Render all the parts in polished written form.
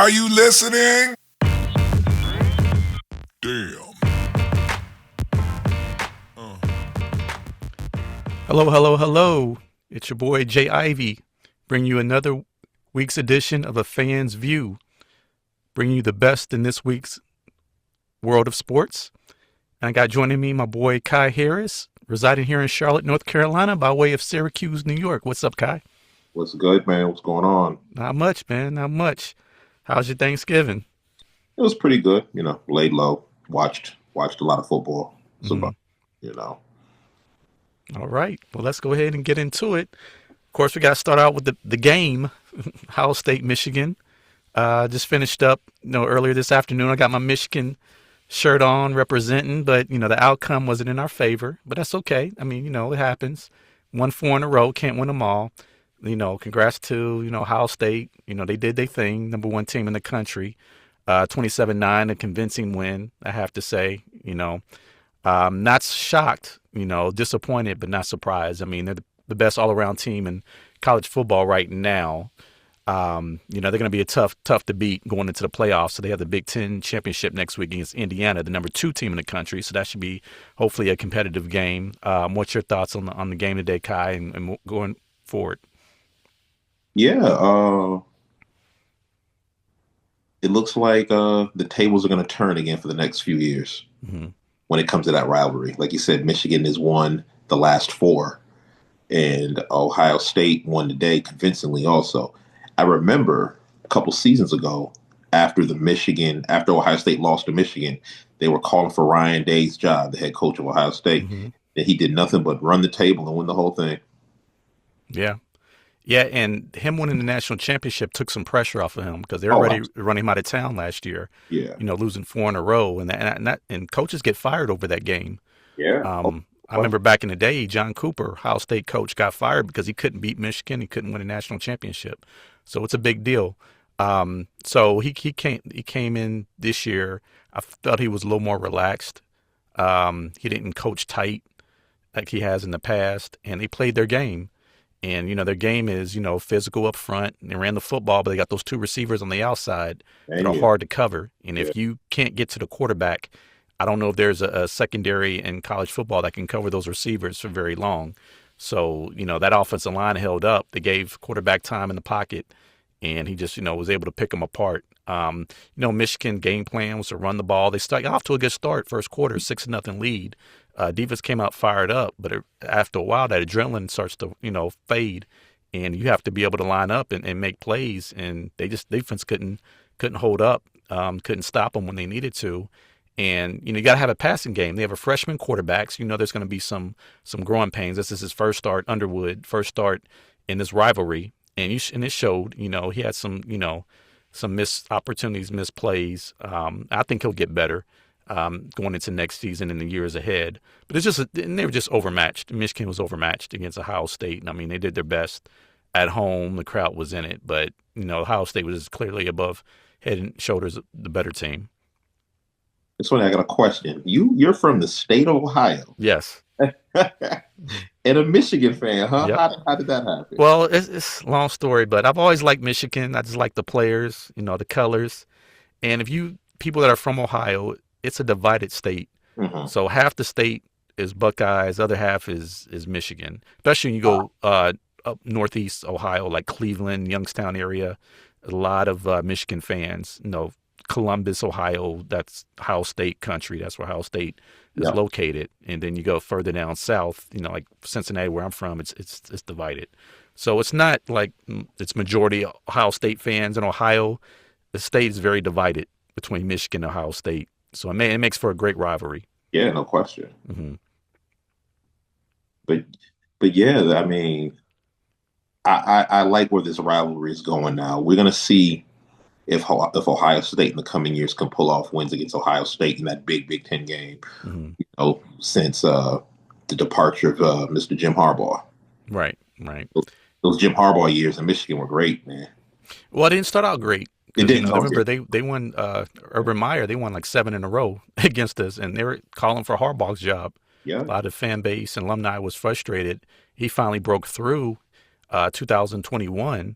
Are you listening? Damn. Hello, hello, hello. It's your boy Jay Ivy, bringing you another week's edition of A Fan's View, bringing you the best in this week's world of sports. And I got joining me my boy Kai Harris, residing here in Charlotte, North Carolina, by way of Syracuse, New York. What's up, Kai? What's good, man? What's going on? Not much, man. Not much. How's your Thanksgiving? It was pretty good. Laid low, watched a lot of football. So, All right. Well, let's go ahead and get into it. Of course, we got to start out with the game, Ohio State, Michigan. Just finished up, earlier this afternoon. I got my Michigan shirt on representing, but, the outcome wasn't in our favor. But that's okay. I mean, it happens. Won 4 in a row. Can't win them all. Congrats to, Ohio State. They did their thing. Number 1 team in the country. 27-9, a convincing win, I have to say. Not shocked, disappointed, but not surprised. I mean, they're the best all-around team in college football right now. They're going to be a tough to beat going into the playoffs. So they have the Big Ten championship next week against Indiana, the number 2 team in the country. So that should be hopefully a competitive game. What's your thoughts on the game today, Kai, and going forward? Yeah, it looks like the tables are going to turn again for the next few years when it comes to that rivalry. Like you said, Michigan has won the last 4, and Ohio State won today convincingly also. I remember a couple seasons ago after Ohio State lost to Michigan, they were calling for Ryan Day's job, the head coach of Ohio State, and he did nothing but run the table and win the whole thing. Yeah. Yeah, and him winning the national championship took some pressure off of him because they were already running him out of town last year. Yeah, losing 4 in a row, and coaches get fired over that game. Yeah, I remember back in the day, John Cooper, Ohio State coach, got fired because he couldn't beat Michigan. He couldn't win a national championship, so it's a big deal. So he came in this year. I felt he was a little more relaxed. He didn't coach tight like he has in the past, and they played their game. And, their game is, physical up front. They ran the football, but they got those 2 receivers on the outside that are hard to cover. And if you can't get to the quarterback, I don't know if there's a secondary in college football that can cover those receivers for very long. So, that offensive line held up. They gave quarterback time in the pocket, and he just, was able to pick them apart. Michigan game plan was to run the ball. They started off to a good start, first quarter, 6-0 lead. Defense came out fired up, but after a while, that adrenaline starts to, fade, and you have to be able to line up and make plays. And defense couldn't hold up, couldn't stop them when they needed to. And you got to have a passing game. They have a freshman quarterback, so there's going to be some growing pains. This is his first start, Underwood, first start in this rivalry, and it showed. He had some missed opportunities, missed plays. I think he'll get better. Going into next season and the years ahead. But they were just overmatched. Michigan was overmatched against Ohio State. And, I mean, they did their best at home. The crowd was in it. But, Ohio State was clearly above head and shoulders the better team. It's funny, I got a question. You're from the state of Ohio. Yes. And a Michigan fan, huh? Yep. How did that happen? Well, it's a long story, but I've always liked Michigan. I just like the players, the colors. And people that are from Ohio, it's a divided state. So half the state is Buckeyes, other half is Michigan. Especially when you go up northeast Ohio, like Cleveland, Youngstown area, a lot of Michigan fans. Columbus, Ohio, that's Ohio State country. That's where Ohio State is located. And then you go further down south, like Cincinnati, where I'm from, it's divided. So it's not like it's majority Ohio State fans in Ohio. The state is very divided between Michigan and Ohio State. So it makes for a great rivalry. Yeah, no question. But yeah, I mean, I like where this rivalry is going now. We're going to see if Ohio State in the coming years can pull off wins against Ohio State in that Big Ten game. Since the departure of Mr. Jim Harbaugh. Right. Those Jim Harbaugh years in Michigan were great, man. Well, it didn't start out great. It didn't. I remember they won Urban Meyer. They won like 7 in a row against us, and they were calling for Harbaugh's job. Yeah. A lot of fan base and alumni was frustrated. He finally broke through 2021,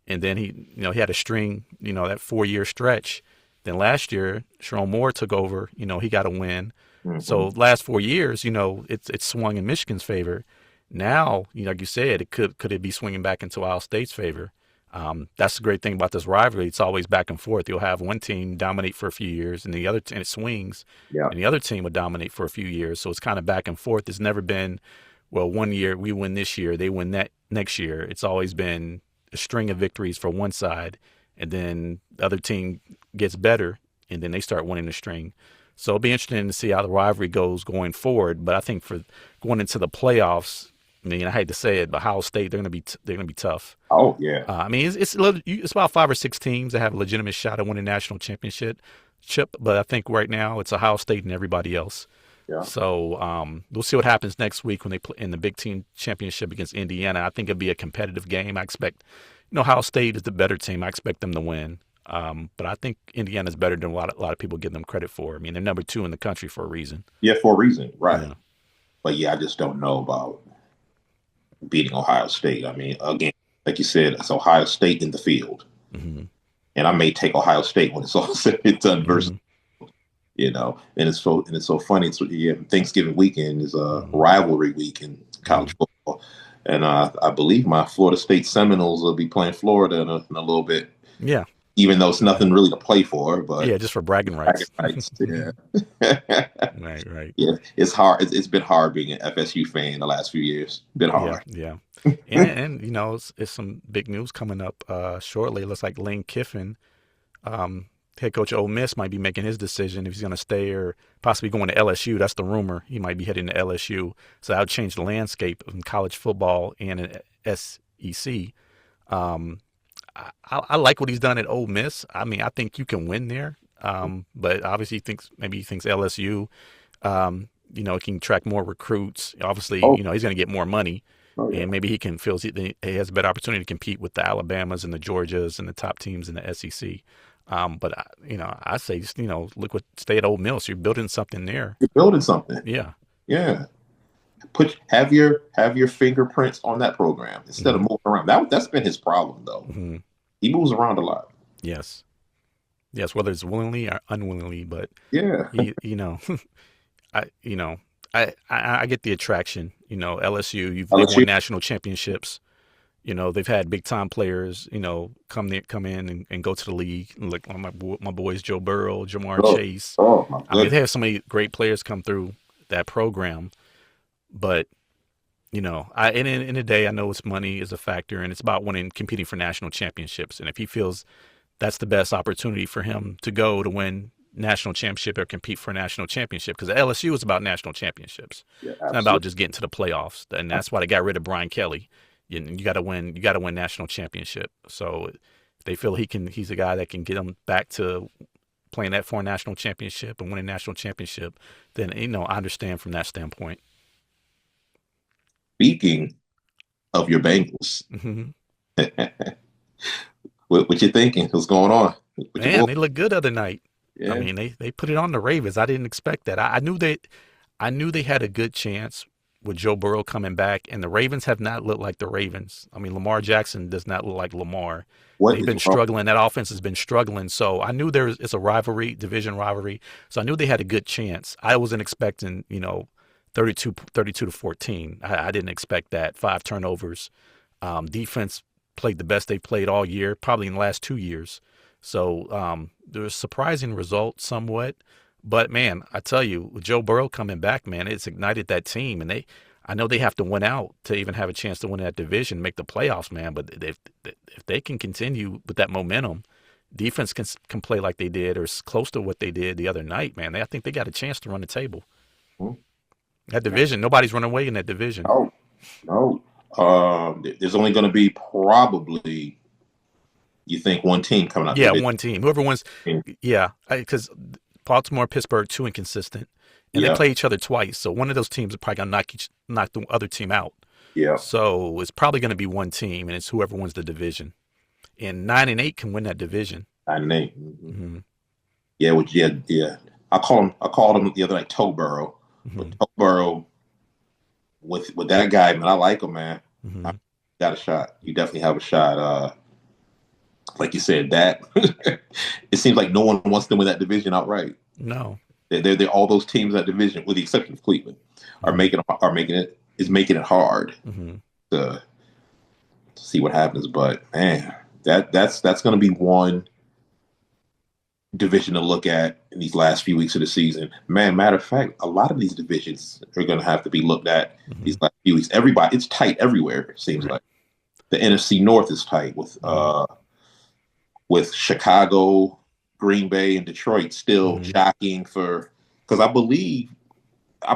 and then he had a string, that 4 year stretch. Then last year, Sharon Moore took over. He got a win. Hmm. So last 4 years, it's swung in Michigan's favor. Now, like you said, could it be swinging back into Ohio State's favor? That's the great thing about this rivalry. It's always back and forth. You'll have one team dominate for a few years, and and it swings, Yeah. and the other team will dominate for a few years. So it's kind of back and forth. It's never been, well, one year we win this year, they win that next year. It's always been a string of victories for one side, and then the other team gets better, and then they start winning the string. So it'll be interesting to see how the rivalry goes going forward. But I think for going into the playoffs, I mean, I hate to say it, but Ohio State, they're gonna be tough. Oh yeah. I mean, it's about 5 or 6 teams that have a legitimate shot at winning national championship. But I think right now it's Ohio State and everybody else. Yeah. So we'll see what happens next week when they play in the Big Ten championship against Indiana. I think it'll be a competitive game. I expect, Ohio State is the better team. I expect them to win. But I think Indiana's better than a lot of people give them credit for. I mean, they're number 2 in the country for a reason. Yeah, for a reason, right? Yeah. But yeah, I just don't know about beating Ohio State. I mean, again, like you said, it's Ohio State in the field, Mm-hmm. and I may take Ohio State when it's all said and done. Versus, Mm-hmm. and it's so funny. It's yeah, Thanksgiving weekend is a Mm-hmm. rivalry week in college football, and I believe my Florida State Seminoles will be playing Florida in a little bit. Yeah. Even though it's nothing really to play for, but Yeah, just for bragging bragging rights. rights, yeah. Right, right. Yeah, it's hard. It's been hard being an FSU fan the last few years. Been Yeah, hard. yeah. And it's some big news coming up shortly. It looks like Lane Kiffin, head coach of Ole Miss, might be making his decision if he's going to stay or possibly going to LSU. That's the rumor. He might be heading to LSU. So that would change the landscape in college football and in SEC. Um, I like what he's done at Ole Miss. I mean, I think you can win there. But obviously, he thinks LSU, can attract more recruits. Obviously, Oh, he's going to get more money, oh yeah. and maybe feels he has a better opportunity to compete with the Alabamas and the Georgias and the top teams in the SEC. But I say, just, stay at Ole Miss. You're building something there. You're building something. Yeah. Yeah. Have your fingerprints on that program instead of Hmm. moving around. That's been his problem though. Hmm. He moves around a lot. Yes. Yes. Whether it's willingly or unwillingly, but Yeah. he, I, I get the attraction. LSU, they've LSU. won national championships. They've had big time players, come in and go to the league. Like my boys, Joe Burrow, Jamar Oh, Chase. oh my I mean, they goodness. have so many great players come through that program. But in the day, I know it's money is a factor, and it's about competing for national championships. And if he feels that's the best opportunity for him to go to win national championship or compete for a national championship, because LSU is about national championships. Yeah, It's not about absolutely. just getting to the playoffs, and that's why they got rid of Brian Kelly. You got to win. You got to win national championship. So if they feel he's a guy that can get them back to playing that for a national championship and winning national championship. Then I understand from that standpoint. Speaking of your Bengals, Hmm. what you thinking? What's going on with your Man, boy? they look good the other night. I Yeah. mean, they put it on the Ravens. I didn't expect that. I knew they had a good chance with Joe Burrow coming back, and the Ravens have not looked like the Ravens. I mean, Lamar Jackson does not look like Lamar. What They've is been wrong? struggling. That offense has been struggling. So I knew it's a rivalry, division rivalry. So I knew they had a good chance. I wasn't expecting, 32 to 14. I didn't expect that. 5 turnovers. Defense played the best they've played all year, probably in the last 2 years. So there was a surprising result somewhat. But man, I tell you, with Joe Burrow coming back, man, it's ignited that team, and I know they have to win out to even have a chance to win that division, make the playoffs, man. But if they can continue with that momentum, defense can play like they did or close to what they did the other night, man. I think they got a chance to run the table. Hmm? That division, nobody's running away in that division. No, no. There's only going to be probably, you think, one team coming out Yeah, the one team, whoever wins. division. Yeah, because Baltimore, Pittsburgh, too inconsistent, and they Yeah, play each other twice. So one of those teams is probably gonna knock the other team out. yeah. So it's probably going to be one team, and it's whoever wins the division. And 9-8 can win that division. I know. Hmm. Yeah, yeah. I called him the other night, Toe Burrow. Hmm. But Toe Burrow with that guy, man, I like him, man. I Hmm. got a shot. You definitely have a shot. like you said, that it seems like no one wants to win that division outright. No. They're all those teams in that division, with the exception of Cleveland, are Mm-hmm. making it hard Mm-hmm. to see what happens. But man, that's going to be one division to look at in these last few weeks of the season. Man, matter of fact, a lot of these divisions are going to have to be looked at Mm-hmm. these last few weeks. Everybody, it's tight everywhere. It seems like the NFC North is tight with Chicago, Green Bay, and Detroit still jockeying for, because I believe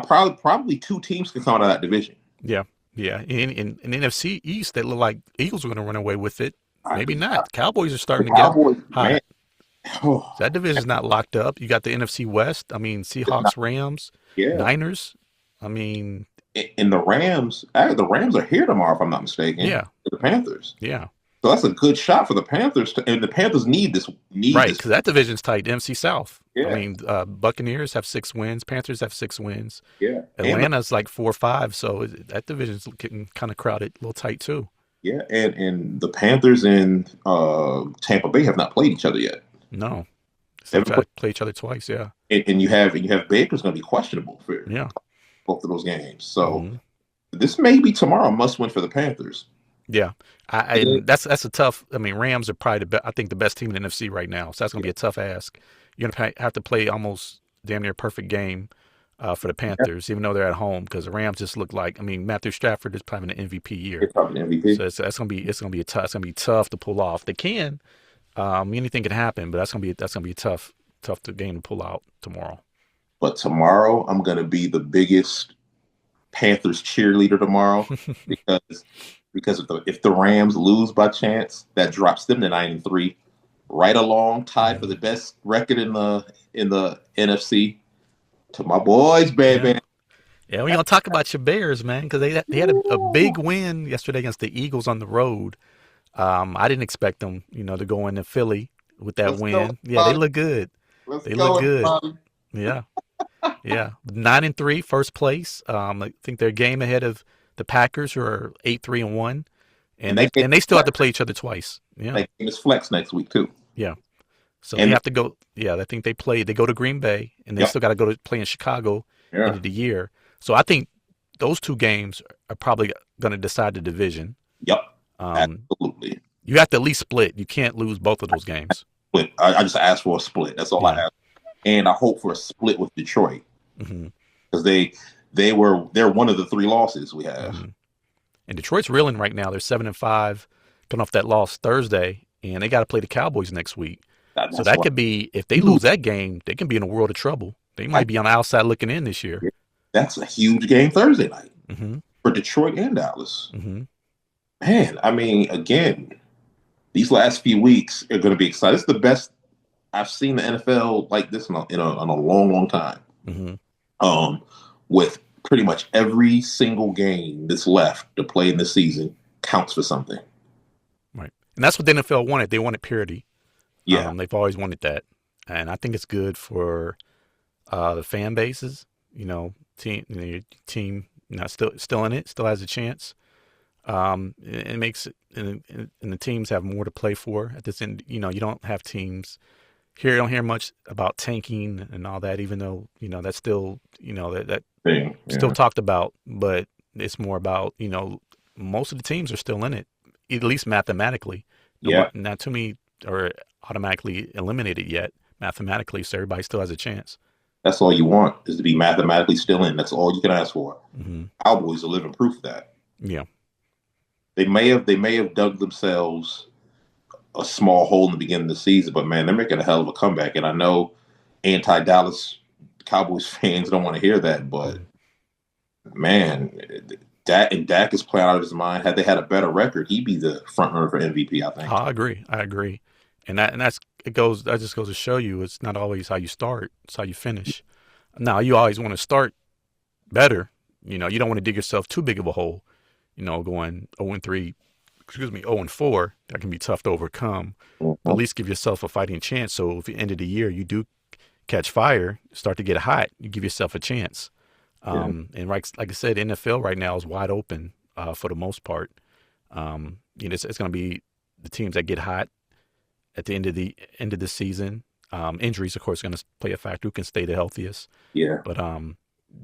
probably two teams can come out of that division. Yeah. Yeah. In NFC East, they look like Eagles are going to run away with it. Maybe not. Cowboys are starting to get hot. Man, So that division's not locked up. You got the NFC West. I mean, Seahawks, Rams, Niners. I mean, and the Rams are here tomorrow, if I'm not mistaken. Yeah. The Panthers. Yeah. So that's a good shot for the Panthers, and the Panthers need this. Right, because that division's tight. NFC South. Yeah. I mean, Buccaneers have 6 wins. Panthers have 6 wins. Yeah. Atlanta's like 4 or 5. So that division's getting kind of crowded, a little tight too. Yeah, and the Panthers and Tampa Bay have not played each other yet. No, they've got to play each other twice. Yeah. And you have Baker's going to be questionable for both of those games. So this may be tomorrow a must win for the Panthers. Yeah, that's a tough. I mean, Rams are probably I think the best team in the NFC right now. So that's going to be a tough ask. You're going to have to play almost damn near perfect game for the Panthers, even though they're at home, because the Rams just look like. I mean, Matthew Stafford is probably an MVP year. It's probably an MVP. So it's going to be tough to pull off. They can. Anything can happen, but that's gonna be a tough game to pull out tomorrow. But tomorrow, I'm gonna be the biggest Panthers cheerleader tomorrow because if the Rams lose by chance, that drops them to 9-3, right along tied for the best record in the NFC. To my boys, baby. Yeah, we're gonna talk about your Bears, man, because they had a big win yesterday against the Eagles on the road. I didn't expect them, to go into Philly with that win. They look good. They look good. Yeah. Yeah. 9-3, first place. I think they're a game ahead of the Packers, who are 8-3-1. And they still have to play each other twice. Yeah. They game is flex next week too. Yeah. So they have to go. Yeah, I think they go to Green Bay, and they still got to go to play in Chicago end of the year. So I think those two games are probably going to decide the division. Yep. Absolutely. You have to at least split. You can't lose both of those games. Split. I just asked for a split. That's all I asked. And I hope for a split with Detroit, because they're one of the 3 losses we have. And Detroit's reeling right now. They're 7-5, coming off that loss Thursday, and they got to play the Cowboys next week. So that could be, if they lose that game, they can be in a world of trouble. They might be on the outside looking in this year. That's a huge game Thursday night for Detroit and Dallas. Man, I mean, again, these last few weeks are going to be exciting. It's the best I've seen the NFL like this in a long, long time. With pretty much every single game that's left to play in the season counts for something. Right. And that's what the NFL wanted. They wanted parity. Yeah. They've always wanted that. And I think it's good for the fan bases. Your team still in it, still has a chance. It makes it, and the teams have more to play for at this end. You don't have teams here. You don't hear much about tanking and all that, even though that's still that still talked about. But it's more about most of the teams are still in it, at least mathematically. Not too many are automatically eliminated yet mathematically, so everybody still has a chance. That's all you want, is to be mathematically still in. That's all you can ask for. Cowboys are living proof of that. Yeah. They may have dug themselves a small hole in the beginning of the season, but man, they're making a hell of a comeback. And I know anti-Dallas Cowboys fans don't want to hear that, but man, Dak is playing out of his mind. Had they had a better record, he'd be the front runner for MVP, I think. I agree. That just goes to show you it's not always how you start, it's how you finish. Now, you always want to start better. You don't want to dig yourself too big of a hole. Going 0-3, 0-4, that can be tough to overcome. But at least give yourself a fighting chance. So if at the end of the year you do catch fire, start to get hot, you give yourself a chance. And like I said, NFL right now is wide open for the most part. It's going to be the teams that get hot at the end of the season. Injuries, of course, going to play a factor. Who can stay the healthiest? Yeah, But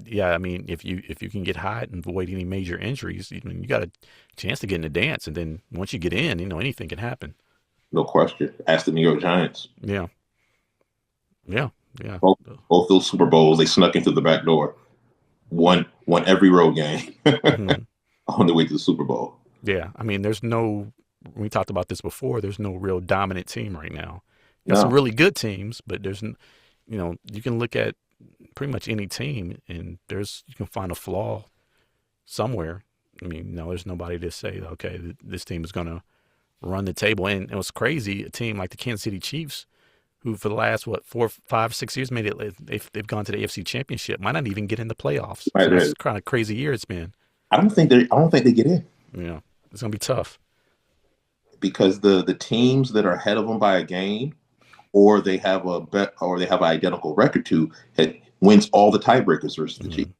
yeah, I mean, if you can get hot and avoid any major injuries, you got a chance to get in the dance. And then once you get in, anything can happen. no question. Ask the New York Giants. Yeah, yeah, yeah. Both those Super Bowls, they snuck into the back door. Won every road game Mhm. on the way to the Super Bowl. Yeah, I mean, we talked about this before. There's no real dominant team right now. You got some No, really good teams, but you can look at pretty much any team and you can find a flaw somewhere. I mean, no, there's nobody to say, okay, this team is going to run the table. And it was crazy. A team like the Kansas City Chiefs, who for the last, 4, 5, 6 years made it, they've gone to the AFC Championship, might not even get in the playoffs. right So there. that's kind of crazy year it's been. I don't think they get in It's going to be tough. because the teams that are ahead of them by a game, or they have or they have an identical record to, it wins all the tiebreakers versus the Chiefs. Mhm.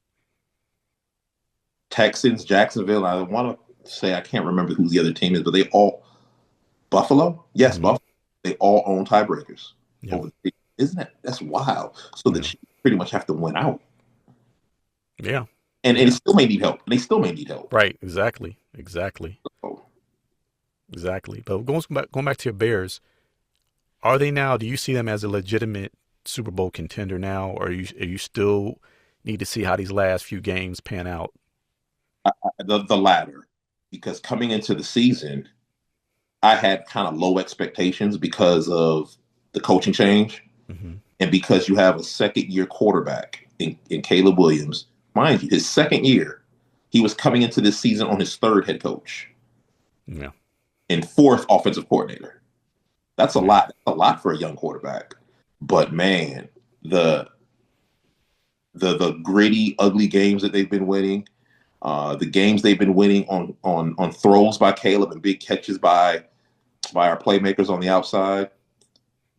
Texans, Jacksonville. I want to say I can't remember who the other team is, but they all Buffalo. Yes, Mhm. Buffalo. They all own tiebreakers Yeah. over the team. Isn't that's wild? So the Yeah. Chiefs pretty much have to win out, Yeah. and Yeah. it still may need help. And they still may need help. Right. Exactly. Exactly. So, Exactly. But going back to your Bears, are they now? Do you see them as a legitimate Super Bowl contender now, or are you still need to see how these last few games pan out? the latter, because coming into the season, I had kind of low expectations because of the coaching change, Hmm. and because you have a second year quarterback in Caleb Williams. Mind you, his second year, he was coming into this season on his third head coach Yeah. and fourth offensive coordinator. That's a Yeah. lot. That's a lot for a young quarterback. But man, the the gritty, ugly games that they've been winning, the games they've been winning on throws by Caleb and big catches by our playmakers on the outside.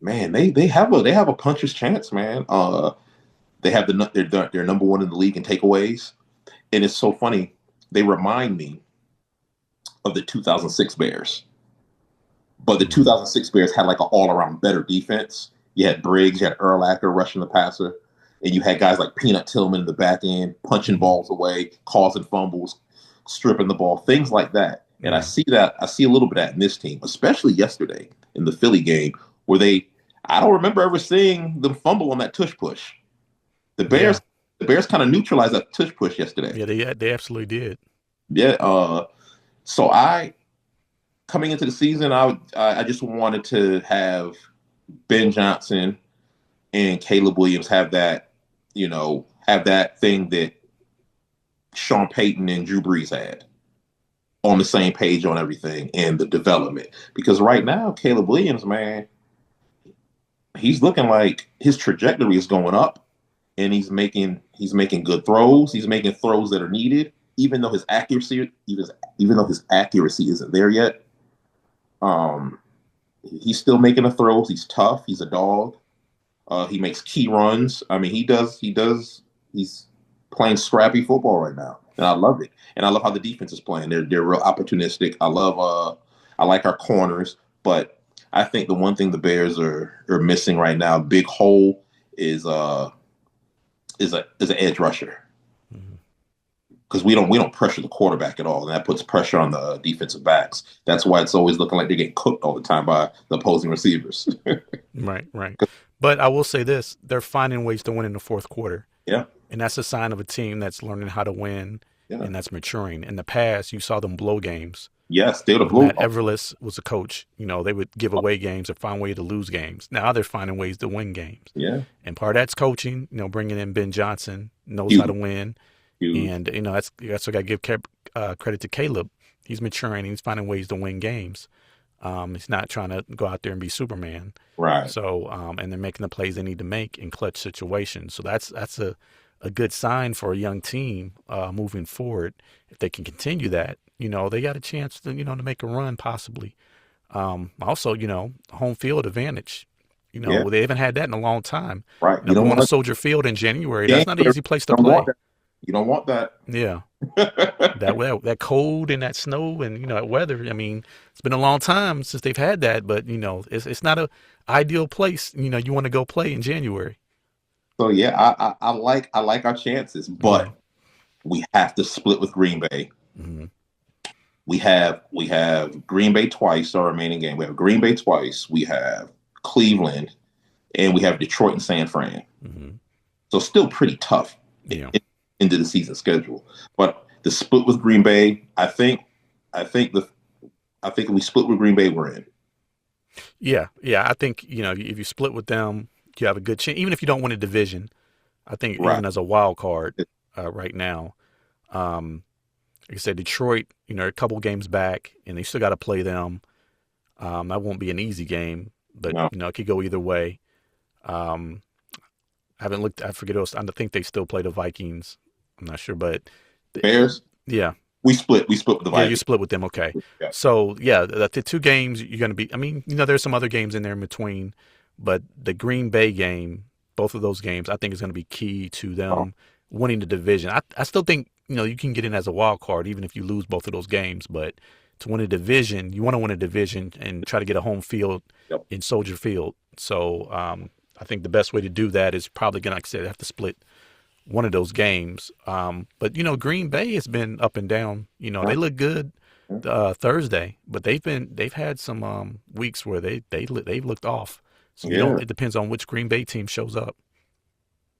Man, they have a puncher's chance, man. They have they're number one in the league in takeaways, and it's so funny. They remind me of the 2006 Bears, but the Mhm. 2006 Bears had like an all around better defense. You had Briggs, you had Urlacher rushing the passer, and you had guys like Peanut Tillman in the back end punching balls away, causing fumbles, stripping the ball, things like that. And Yeah. I see a little bit of that in this team, especially yesterday in the Philly game, where I don't remember ever seeing them fumble on that tush push. The Yeah. Bears kind of neutralized that tush push yesterday. Yeah. They absolutely did. Yeah. So I coming into the season, I just wanted to have Ben Johnson and Caleb Williams have that thing that Sean Payton and Drew Brees had, on the same page on everything and the development. Because right now, Caleb Williams, man, he's looking like his trajectory is going up, and he's making good throws. He's making throws that are needed, even though his accuracy isn't there yet. Um, he's still making the throws. He's tough. He's a dog. He makes key runs. I mean, he does. He's playing scrappy football right now, and I love it. And I love how the defense is playing. They're real opportunistic. I like our corners, but I think the one thing the Bears are missing right now, big hole, is an edge rusher, Mhm. because we don't pressure the quarterback at all, and that puts pressure on the defensive backs. That's why it's always looking like they're getting cooked all the time by the opposing receivers. Right. Right. But I will say this: they're finding ways to win in the fourth quarter. Yeah, And that's a sign of a team that's learning how to win yeah, and that's maturing. In the past, you saw them blow games. yes, they're the When blue. Matt Everless was a coach, they would give away games or find a way to lose games. Now they're finding ways to win games. Yeah, And part of that's coaching, bringing in Ben Johnson, knows huge, how to win. huge. And, that's what I got to give credit to Caleb. He's maturing. He's finding ways to win games. He's not trying to go out there and be Superman. Right. So, and they're making the plays they need to make in clutch situations. So that's a good sign for a young team moving forward. If they can continue that, they got a chance to, to make a run possibly. Also, home field advantage. Yeah. They haven't had that in a long time. Right. You don't Going to want Soldier Field in January, Yeah, that's not an easy place to you don't play. want that. You don't want that. Yeah. That cold and that snow and that weather. I mean, it's been a long time since they've had that, but it's not a ideal place. You want to go play in January. So yeah, I like our chances, Hmm. but we have to split with Green Bay. Hmm. We have Green Bay twice, our remaining game. We have Green Bay twice. We have Cleveland, and we have Detroit and San Fran. Hmm. So still pretty tough Yeah. into the season schedule. But the split with Green Bay, I think the I think if we split with Green Bay, we're in. Yeah. Yeah. I think, if you split with them, you have a good chance. Even if you don't win a division, I think Right. even as a wild card right now, um, like I said, Detroit, a couple games back, and they still got to play them. That won't be an easy game, but No. it could go either way. Um, I haven't looked. I forget. I think they still play the Vikings. I'm not sure, but Bears, yeah, we split. We split with the yeah, you Vikings. split with them. Okay, Yeah. so yeah, the two games you're going to be. I mean, there's some other games in there in between, but the Green Bay game, both of those games, I think is going to be key to Oh, them winning the division. I still think you can get in as a wild card even if you lose both of those games, but to win a division, you want to win a division and try to get a home field yep. in Soldier Field. So I think the best way to do that is probably going to, like I said, have to split one of those games. But Green Bay has been up and down. They look good Thursday, but they've had some weeks where they've looked off. So Yeah. it depends on which Green Bay team shows up.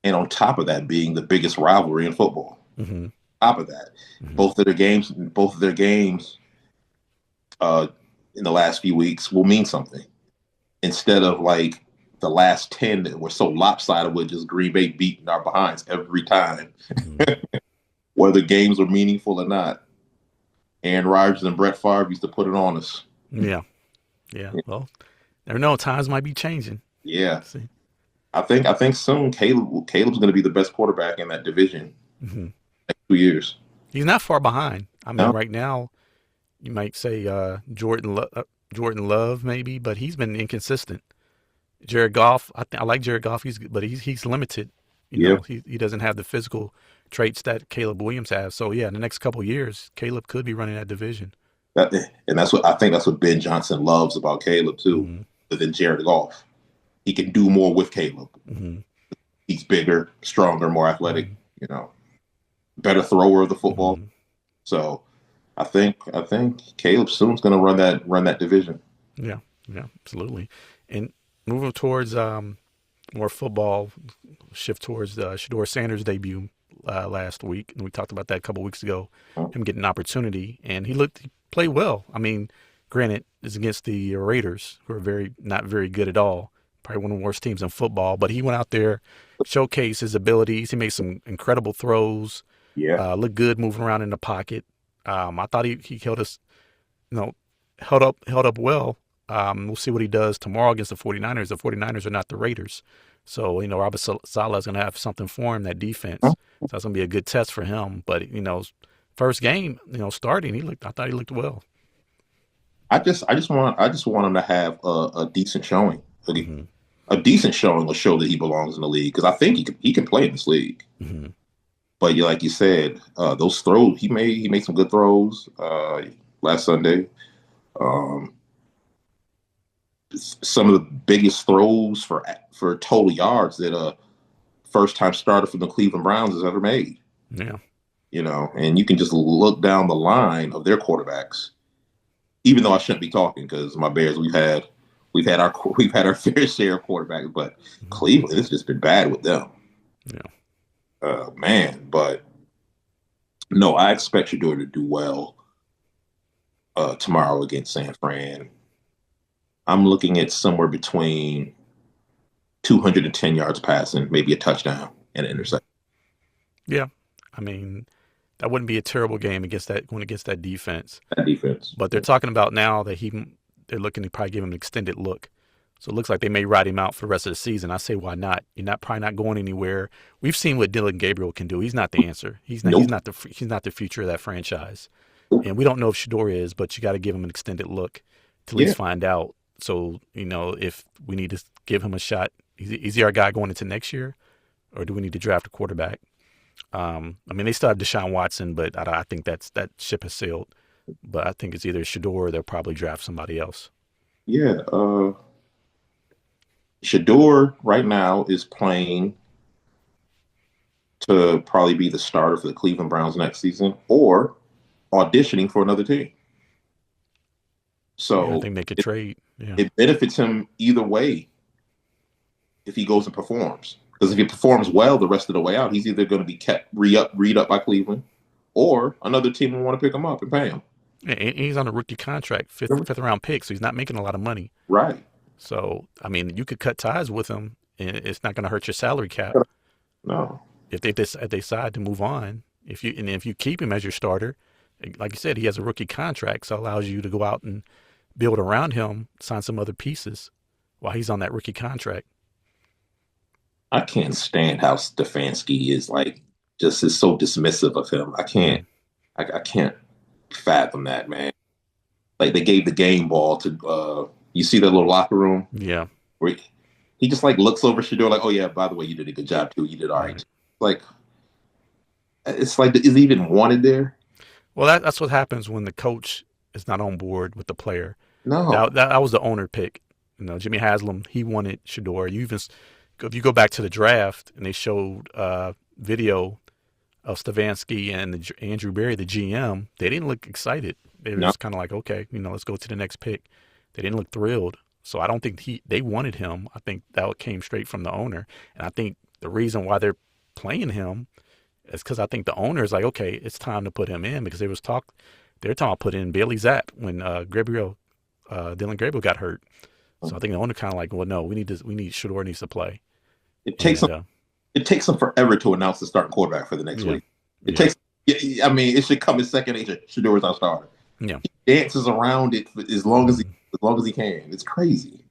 And on top of that, being the biggest rivalry in football. Hmm. Top of that, Hmm. both of their games, uh, in the last few weeks will mean something instead of like the last 10 that were so lopsided with just Green Bay beating our behinds every time, Hmm. whether games are meaningful or not. Aaron Rodgers and Brett Favre used to put it on us. Yeah, yeah. Well, never know. Times might be changing. Yeah. See. I think soon Caleb's going to be the best quarterback in that division Hmm. next 2 years. He's not far behind. I mean, No, right now you might say Jordan Love maybe, but he's been inconsistent. Jared Goff, I like Jared Goff. But he's limited. yeah, He doesn't have the physical traits that Caleb Williams has. So yeah, in the next couple of years, Caleb could be running that division. that, and that's what I think. That's what Ben Johnson loves about Caleb too, Hmm. than Jared Goff. He can do more with Caleb. Hmm. He's bigger, stronger, more athletic. Hmm. You know, better thrower of the football. Hmm. So I think Caleb soon's going to run that division. Yeah, yeah, absolutely. And moving towards more football, shift towards Shador Sanders' debut last week, and we talked about that a couple weeks ago. Him getting an opportunity, and he played well. I mean, granted, it's against the Raiders, who are not very good at all. Probably one of the worst teams in football. But he went out there, showcased his abilities. He made some incredible throws. Yeah, Looked good moving around in the pocket. I thought he held us, you know, held up well. We'll see what he does tomorrow against the 49ers. The 49ers are not the Raiders. So, Robert Saleh is going to have something for him, that defense. So that's going to be a good test for him. But, first game, starting, I thought he looked well. I just want him to have a decent showing. Hmm. A decent showing will show that he belongs in the league because I think he can play in this league. Hmm. But like you said, those throws he made some good throws last Sunday. Um, some of the biggest throws for total yards that a first time starter from the Cleveland Browns has ever made. Yeah. And you can just look down the line of their quarterbacks. Even though I shouldn't be talking because my Bears, we've had our fair share of quarterbacks, but Hmm. Cleveland has just been bad with them. Yeah. Man, but no, I expect Shador to do well tomorrow against San Fran. I'm looking at somewhere between 210 yards passing, maybe a touchdown and an interception. Yeah. I mean, that wouldn't be a terrible game going against that defense. That defense. But they're talking about now that they're looking to probably give him an extended look. So it looks like they may ride him out for the rest of the season. I say, why not? Probably not going anywhere. We've seen what Dylan Gabriel can do. He's not the answer. He's not. Nope. He's not the future of that franchise. And we don't know if Shador is, but you got to give him an extended look to at Yeah. least find out. So if we need to give him a shot, is he our guy going into next year, or do we need to draft a quarterback? I mean, they still have Deshaun Watson, but I think that ship has sailed. But I think it's either Shador or they'll probably draft somebody else. Yeah, Shador right now is playing to probably be the starter for the Cleveland Browns next season, or auditioning for another team. Yeah, I So think they could trade. Yeah. it benefits him either way if he goes and performs. Because if he performs well the rest of the way out, he's either going to be kept read up by Cleveland, or another team will want to pick him up and pay him. And he's on a rookie contract, fifth round pick, so he's not making a lot of money. Right. So I mean, you could cut ties with him, and it's not going to hurt your salary cap No. if they decide to move on. If you keep him as your starter, like you said, he has a rookie contract, so it allows you to go out and build around him, sign some other pieces while he's on that rookie contract. I can't stand how Stefanski is like just is so dismissive of him. Mm, I can't fathom that, man. Like they gave the game ball to you see that little locker room yeah. where he just like looks over Shador like, oh yeah, by the way, you did a good job too. You did all right. Right. Like it's like is he even wanted there? Well, that's what happens when the coach is not on board with the player. No. That was the owner pick. Jimmy Haslam, he wanted Shador. If you go back to the draft and they showed video of Stefanski and Andrew Berry, the GM, they didn't look excited. They were No. just kind of like, okay, let's go to the next pick. They didn't look thrilled. So I don't think they wanted him. I think that came straight from the owner. And I think the reason why they're playing him is because I think the owner is like, okay, it's time to put him in because they're talking about putting in Bailey Zapp when Dylan Gabriel got hurt. So I think the owner kind of like, well, no, we need Shador needs to play. It takes And him it takes him forever to announce the starting quarterback for the next yeah, week. It yeah, takes I mean, it should come in second nature. Shador is our starter. yeah, He dances around it for mhm, as long as he can. It's crazy.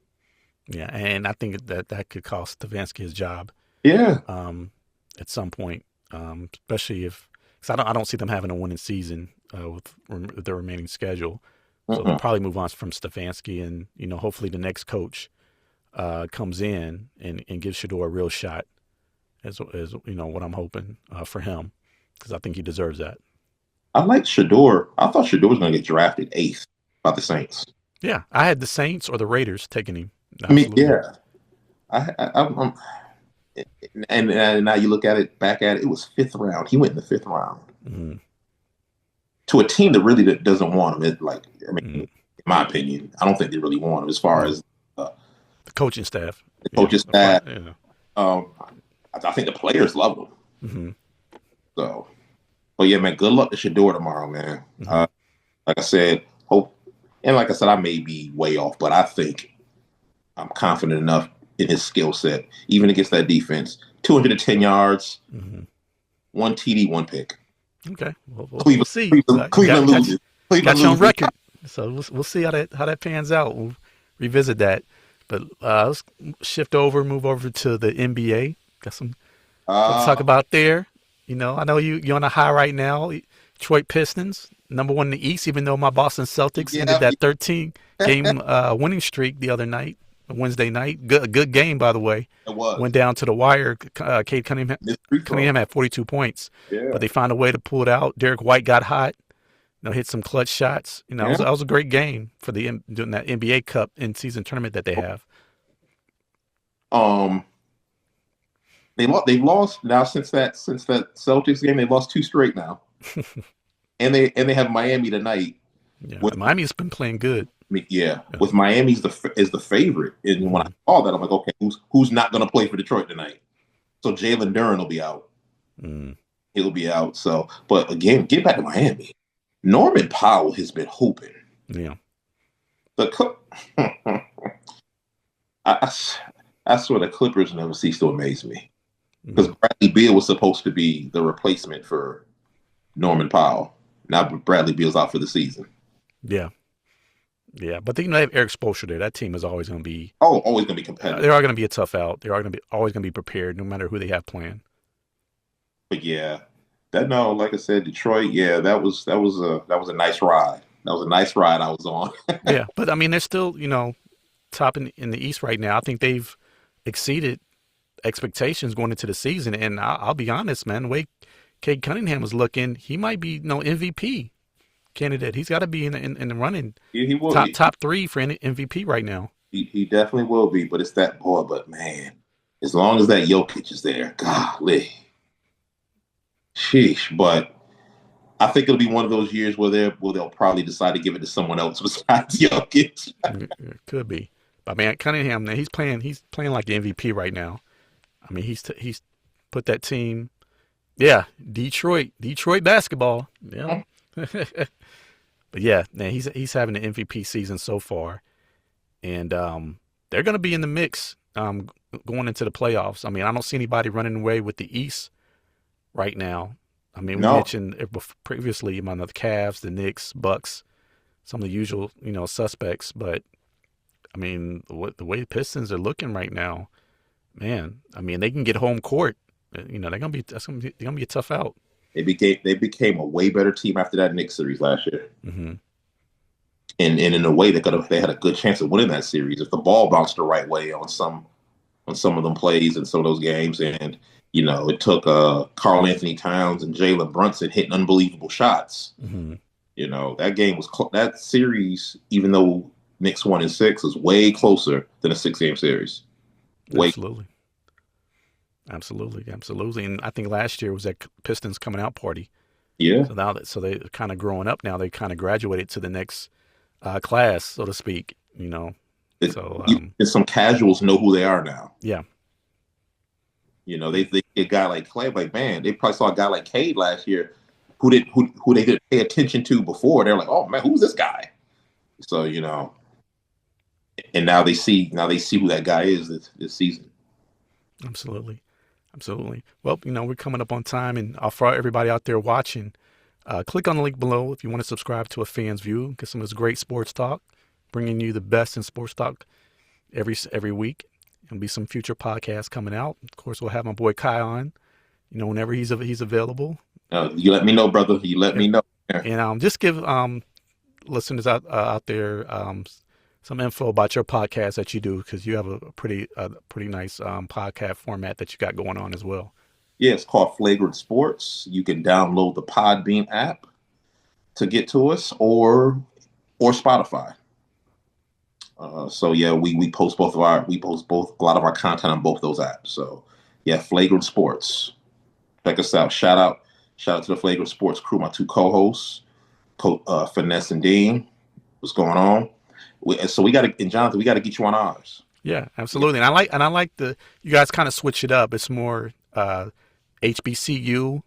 yeah. And I think that could cost Stefanski his job Yeah. um, at some point, especially if because I don't see them having a winning season with their remaining schedule. So they'll Mm-mm. probably move on from Stefanski, and hopefully the next coach comes in and gives Shador a real shot, as what I'm hoping for him, because I think he deserves that. I like Shador. I thought Shador was going to get drafted eighth by the Saints. Yeah, I had the Saints or the Raiders taking him. I mean, Absolutely. yeah. I'm and now you look at it back at it, it was fifth round. He went in the fifth round Mm, to a team that really doesn't want him. It, like, I mean, mm. in my opinion, I don't think they really want him as far No, as the coaching staff. the Yeah, coaches staff. yeah. Um, I think the players love him. Hmm. So, but yeah, man, good luck to Shador tomorrow, man. Hmm. Like I said, hope, and like I said, I may be way off, but I think I'm confident enough in his skill set, even against that defense. 210 yards, Hmm. one TD, one pick. Okay, we'll Cleveland, see. Cleveland, Cleveland loses. Got Cleveland you on loses. record, so we'll see how that pans out. We'll revisit that, but let's move over to the NBA. Got some to talk Uh, about there. I know you're on a high right now. Detroit Pistons, number one in the East, even though my Boston Celtics ended yeah, that 13 game winning streak the other night, Wednesday night. Good game, by the way. it was. Went down to the wire. Cade Cunningham, Missed free throw. Cunningham had 42 points, Yeah, but they found a way to pull it out. Derek White got hot. Hit some clutch shots. yeah. That was a great game for doing that NBA Cup in season tournament that they have. Um, they've lost now since that Celtics game. They've lost two straight now, and they have Miami tonight. Yeah, With Miami's been playing good. yeah, Yeah. with Miami's is the favorite. And when I Mhm. saw that, I'm like, okay, who's not going to play for Detroit tonight? So Jalen Duren will be out. Mm, He'll be out. So, but again, get back to Miami. Norman Powell has been hooping. yeah. The I, I swear the Clippers never cease to amaze me because Mm, Bradley Beal was supposed to be the replacement for Norman Powell. Now Bradley Beal's out for the season. yeah. Yeah. But they have Eric Spoelstra there. That team is always going to be. Oh, always going to be competitive. They are going to be a tough out. They are going to be always going to be prepared, no matter who they have playing. But yeah, that no, like I said, Detroit. Yeah, that was a nice ride. That was a nice ride I was on. Yeah, but I mean, they're still top in the East right now. I think they've exceeded expectations going into the season. And I'll be honest, man, the way Cade Cunningham is looking, he might be MVP candidate. He's got to be in the running, Yeah, he will. top three for MVP right now. He definitely will be, but it's that boy. But man, as long as that Jokic is there, golly, sheesh. But I think it'll be one of those years where they'll probably decide to give it to someone else besides Jokic. It could be, but man, Cunningham, man, he's playing like the MVP right now. I mean, he's put that team, yeah, Detroit basketball, yeah. But yeah, man, he's having an MVP season so far, and they're going to be in the mix going into the playoffs. I mean, I don't see anybody running away with the East right now. I mean, we mentioned previously among the Cavs, the Knicks, Bucks, some of the usual, suspects. But I mean, the way the Pistons are looking right now, man. I mean, they can get home court. They're gonna be a tough out. They became a way better team after that Knicks series last year. Mm-hmm. And in a way, they had a good chance of winning that series if the ball bounced the right way on some of them plays and some of those games. And it took Karl Anthony Towns and Jalen Brunson hitting unbelievable shots. Mm-hmm. That game was that series, even though Knicks won in 6, was way closer than a 6-game series. Absolutely. And I think last year was that Pistons coming out party. Yeah. So they're kind of growing up now. They kind of graduated to the next class, so to speak. It's some casuals know who they are now. Yeah. They a guy like Clay, like, man, they probably saw a guy like Cade last year who they didn't pay attention to before. They're like, oh man, who's this guy? So and now they see who that guy is this season. Absolutely. Well, we're coming up on time, and for everybody out there watching, click on the link below if you want to subscribe to A Fan's View. Get some of this great sports talk, bringing you the best in sports talk every week. There'll be some future podcasts coming out. Of course, we'll have my boy Kai on, whenever he's available. You let me know, brother. You let me know. And just give listeners out there some info about your podcast that you do, because you have a pretty nice podcast format that you got going on as well. Yeah, it's called Flagrant Sports. You can download the Podbean app to get to us, or Spotify. So yeah, we post a lot of our content on both those apps. So yeah, Flagrant Sports. Check us out. Shout out to the Flagrant Sports crew, my 2 co-hosts, Finesse and Dean. What's going on? Jonathan, we got to get you on ours. Yeah, absolutely. And I like you guys kind of switch it up. It's more HBCU,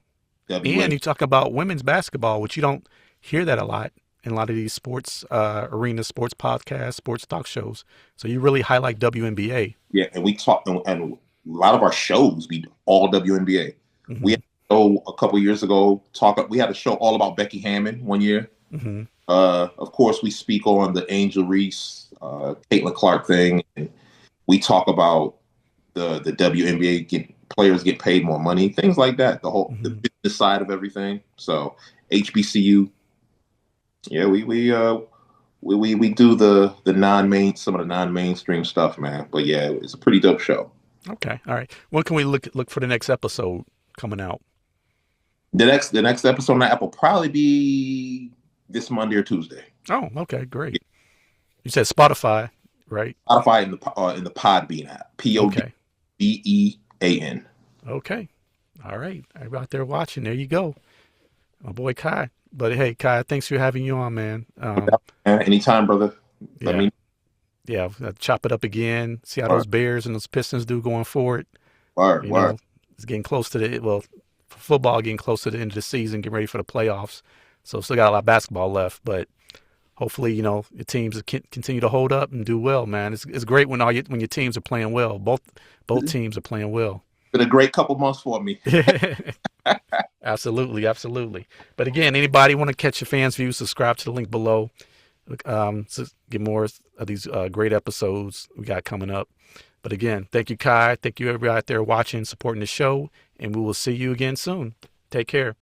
and you talk about women's basketball, which you don't hear that a lot in a lot of these sports arena sports podcasts, sports talk shows. So you really highlight WNBA. Yeah, and we talk, and a lot of our shows be all WNBA. Mm-hmm. We had a show a couple years ago. We had a show all about Becky Hammon one year. Mm-hmm. Of course, we speak on the Angel Reese, Caitlin Clark thing, and we talk about the WNBA players get paid more money, things like that. The whole the business side of everything. So HBCU, yeah, we do some of the non-mainstream stuff, man. But yeah, it's a pretty dope show. Okay, all right. When can we look for the next episode coming out? The next episode on the app will probably be this Monday or Tuesday. Oh, okay, great. Yeah. You said Spotify, right? Spotify in the Podbean app. Podbean. Okay. All right. Everybody out there watching, there you go. My boy Kai. But hey, Kai, thanks for having you on, man. Anytime, brother. Yeah, chop it up again. See how those Bears and those Pistons do going forward. Word. It's getting close to football getting close to the end of the season, getting ready for the playoffs. So still got a lot of basketball left, but hopefully, the teams continue to hold up and do well, man. It's great when your teams are playing well. Both teams are playing well. Been a great couple months for me. Absolutely. But again, anybody want to catch your Fans View, subscribe to the link below. So get more of these great episodes we got coming up. But again, thank you, Kai. Thank you, everybody out there watching, supporting the show, and we will see you again soon. Take care.